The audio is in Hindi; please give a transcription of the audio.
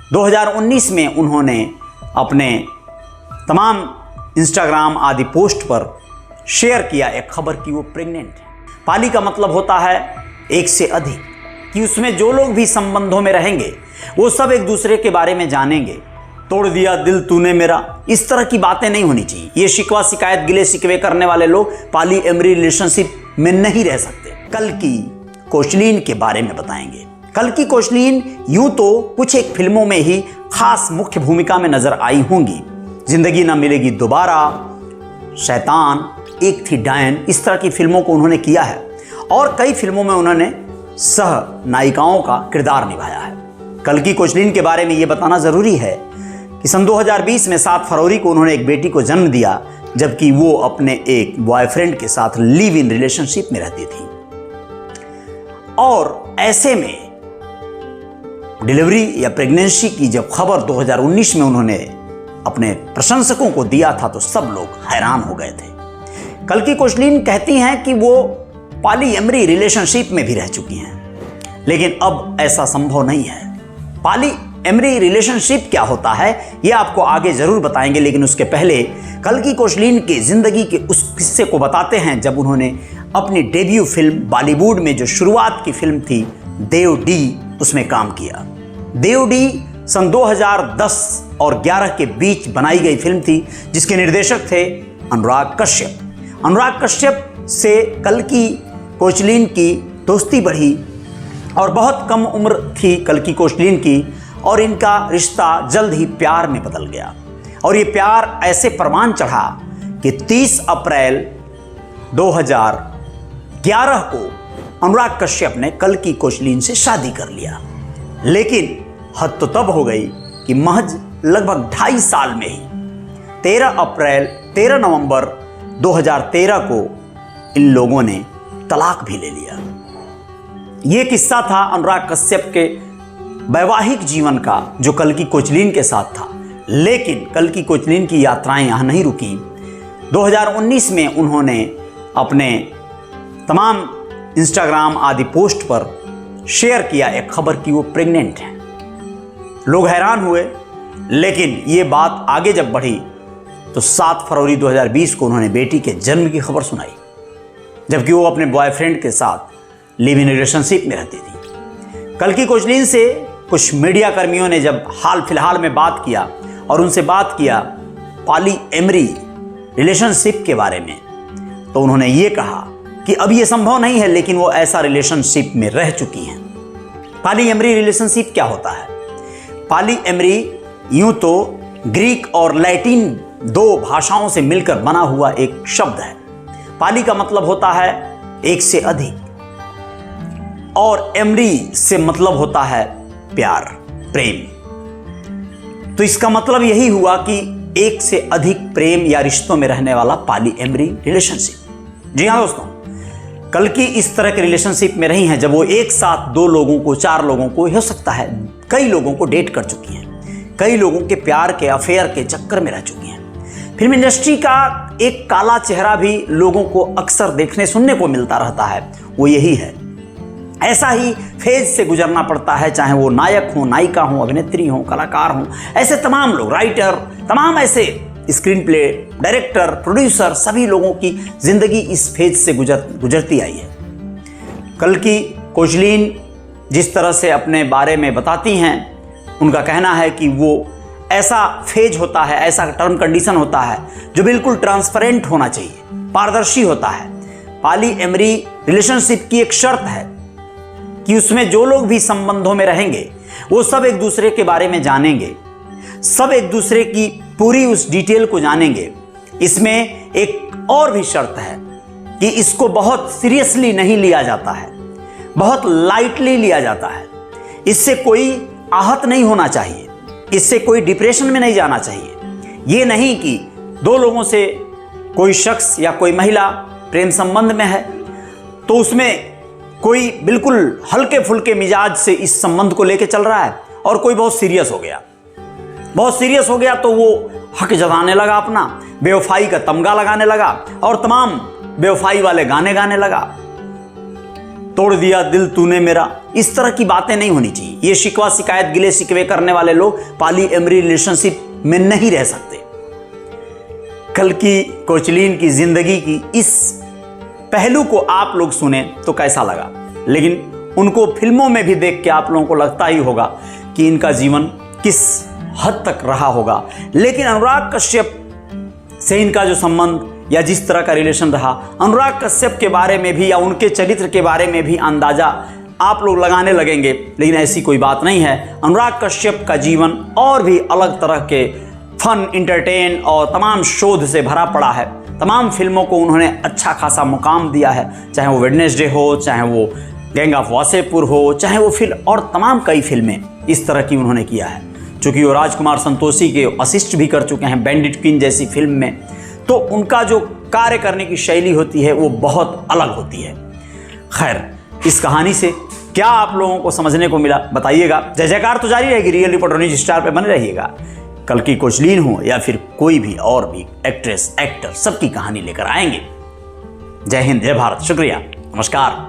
2019 में उन्होंने अपने तमाम इंस्टाग्राम आदि पोस्ट पर शेयर किया एक खबर कि वो प्रेग्नेंट है। पाली का मतलब होता है एक से अधिक, कि उसमें जो लोग भी संबंधों में रहेंगे वो सब एक दूसरे के बारे में जानेंगे। तोड़ दिया दिल तूने मेरा, इस तरह की बातें नहीं होनी चाहिए। ये शिकवा शिकायत गिले शिकवे करने वाले लोग पाली एमरी रिलेशनशिप में नहीं रह सकते। कल्कि कोचलिन के बारे में बताएंगे। कल्कि कोचलिन यूं तो कुछ एक फिल्मों में ही खास मुख्य भूमिका में नजर आई होंगी। जिंदगी ना मिलेगी दोबारा, शैतान, एक थी डायन, इस तरह की फिल्मों को उन्होंने किया है और कई फिल्मों में उन्होंने सह नायिकाओं का किरदार निभाया है। कल्कि कोचलिन के बारे में यह बताना जरूरी है कि सन 2020 में 7 फरवरी को उन्होंने एक बेटी को जन्म दिया, जबकि वो अपने एक बॉयफ्रेंड के साथ लिव इन रिलेशनशिप में रहती थी। और ऐसे में डिलीवरी या प्रेगनेंसी की जब खबर 2019 में उन्होंने अपने प्रशंसकों को दिया था तो सब लोग हैरान हो गए थे। कल्कि कोचलिन कहती हैं कि वो पाली एमरी रिलेशनशिप में भी रह चुकी हैं, लेकिन अब ऐसा संभव नहीं है। पाली एमरी रिलेशनशिप क्या होता है ये आपको आगे जरूर बताएंगे, लेकिन उसके पहले कल्कि कोचलिन के जिंदगी के उस किस्से को बताते हैं जब उन्होंने अपनी डेब्यू फिल्म बॉलीवुड में जो शुरुआत की फिल्म थी देव डी, उसमें काम किया। देव डी सन 2010 और 11 के बीच बनाई गई फिल्म थी, जिसके निर्देशक थे अनुराग कश्यप। अनुराग कश्यप से कल्कि कोचलिन की दोस्ती बढ़ी और बहुत कम उम्र थी कल्कि कोचलिन की, और इनका रिश्ता जल्द ही प्यार में बदल गया। और ये प्यार ऐसे परवान चढ़ा कि 30 अप्रैल 2011 को अनुराग कश्यप ने कल्कि कोचलिन से शादी कर लिया। लेकिन हद तो तब हो गई कि महज लगभग 2.5 साल में ही 13 नवंबर 2013 को इन लोगों ने तलाक भी ले लिया। यह किस्सा था अनुराग कश्यप के वैवाहिक जीवन का जो कल्कि कोचलिन के साथ था। लेकिन कल्कि कोचलिन की यात्राएं यहां नहीं रुकी। 2019 में उन्होंने अपने तमाम इंस्टाग्राम आदि पोस्ट पर शेयर किया एक खबर कि वो प्रेग्नेंट है। लोग हैरान हुए, लेकिन ये बात आगे जब बढ़ी तो 7 फरवरी 2020 को उन्होंने बेटी के जन्म की खबर सुनाई, जबकि वो अपने बॉयफ्रेंड के साथ लिव इन रिलेशनशिप में रहती थी। कल्कि कोचलिन से कुछ मीडिया कर्मियों ने जब हाल फिलहाल में बात किया और उनसे बात किया पाली एमरी रिलेशनशिप के बारे में, तो उन्होंने ये कहा कि अब ये संभव नहीं है, लेकिन वो ऐसा रिलेशनशिप में रह चुकी हैं। पाली एमरी रिलेशनशिप क्या होता है? पाली एमरी यूं तो ग्रीक और लैटिन 2 भाषाओं से मिलकर बना हुआ एक शब्द है। पाली का मतलब होता है एक से अधिक, और एमरी से मतलब होता है प्यार, प्रेम। तो इसका मतलब यही हुआ कि एक से अधिक प्रेम या रिश्तों में रहने वाला पाली एमरी रिलेशनशिप। जी हाँ दोस्तों, कल्कि इस तरह के रिलेशनशिप में रही हैं जब वो एक साथ 2 लोगों को, 4 लोगों को, हो सकता है कई लोगों को डेट कर चुकी हैं, कई लोगों के प्यार के अफेयर के चक्कर में रह चुकी हैं। फिल्म इंडस्ट्री का एक काला चेहरा भी लोगों को अक्सर देखने सुनने को मिलता रहता है, वो यही है। ऐसा ही फेज से गुजरना पड़ता है, चाहे वो नायक हो, नायिका हो, अभिनेत्री हो, कलाकार हो, ऐसे तमाम लोग, राइटर, तमाम ऐसे स्क्रीन प्ले डायरेक्टर, प्रोड्यूसर, सभी लोगों की जिंदगी इस फेज से गुजरती आई है। कल्कि कोचलिन जिस तरह से अपने बारे में बताती हैं, उनका कहना है कि वो ऐसा फेज होता है, ऐसा टर्म कंडीशन होता है जो बिल्कुल ट्रांसपेरेंट होना चाहिए, पारदर्शी होता है। पाली एमरी रिलेशनशिप की एक शर्त है कि उसमें जो लोग भी संबंधों में रहेंगे वो सब एक दूसरे के बारे में जानेंगे, सब एक दूसरे की पूरी उस डिटेल को जानेंगे। इसमें एक और भी शर्त है कि इसको बहुत सीरियसली नहीं लिया जाता है, बहुत लाइटली लिया जाता है। इससे कोई आहत नहीं होना चाहिए, इससे कोई डिप्रेशन में नहीं जाना चाहिए। ये नहीं कि 2 लोगों से कोई शख्स या कोई महिला प्रेम संबंध में है तो उसमें कोई बिल्कुल हल्के फुल्के मिजाज से इस संबंध को लेकर चल रहा है, और कोई बहुत सीरियस हो गया तो वो हक जताने लगा, अपना बेवफाई का तमगा लगाने लगा और तमाम बेवफाई वाले गाने गाने लगा। तोड़ दिया दिल तूने मेरा, इस तरह की बातें नहीं होनी चाहिए। ये शिकवा शिकायत गिले शिकवे करने वाले लोग पॉली एमरी रिलेशनशिप में नहीं रह सकते। कल्कि कोचलिन की जिंदगी की इस पहलू को आप लोग सुने तो कैसा लगा, लेकिन उनको फिल्मों में भी देख के आप लोगों को लगता ही होगा कि इनका जीवन किस हद तक रहा होगा। लेकिन अनुराग कश्यप से इनका जो संबंध या जिस तरह का रिलेशन रहा, अनुराग कश्यप के बारे में भी या उनके चरित्र के बारे में भी अंदाजा आप लोग लगाने लगेंगे, लेकिन ऐसी कोई बात नहीं है। अनुराग कश्यप का जीवन और भी अलग तरह के फन, इंटरटेन और तमाम शोध से भरा पड़ा है। तमाम फिल्मों को उन्होंने अच्छा खासा मुकाम दिया है, चाहे वो वेडनेसडे हो, चाहे वो गैंग ऑफ वासेपुर हो, चाहे वो फिल्म और तमाम कई फिल्में इस तरह की उन्होंने किया है। चूँकि वो राजकुमार संतोषी के असिस्ट भी कर चुके हैं बैंडिट क्वीन जैसी फिल्म में, तो उनका जो कार्य करने की शैली होती है वो बहुत अलग होती है। खैर, इस कहानी से क्या आप लोगों को समझने को मिला बताइएगा। जय जयकार तो जारी रहेगी, रियल रिपोर्टर न्यूज स्टार पे बने रहिएगा। कल्कि कोचलिन हो या फिर कोई भी और भी एक्ट्रेस, एक्टर, सबकी कहानी लेकर आएंगे। जय हिंद, जय भारत, शुक्रिया, नमस्कार।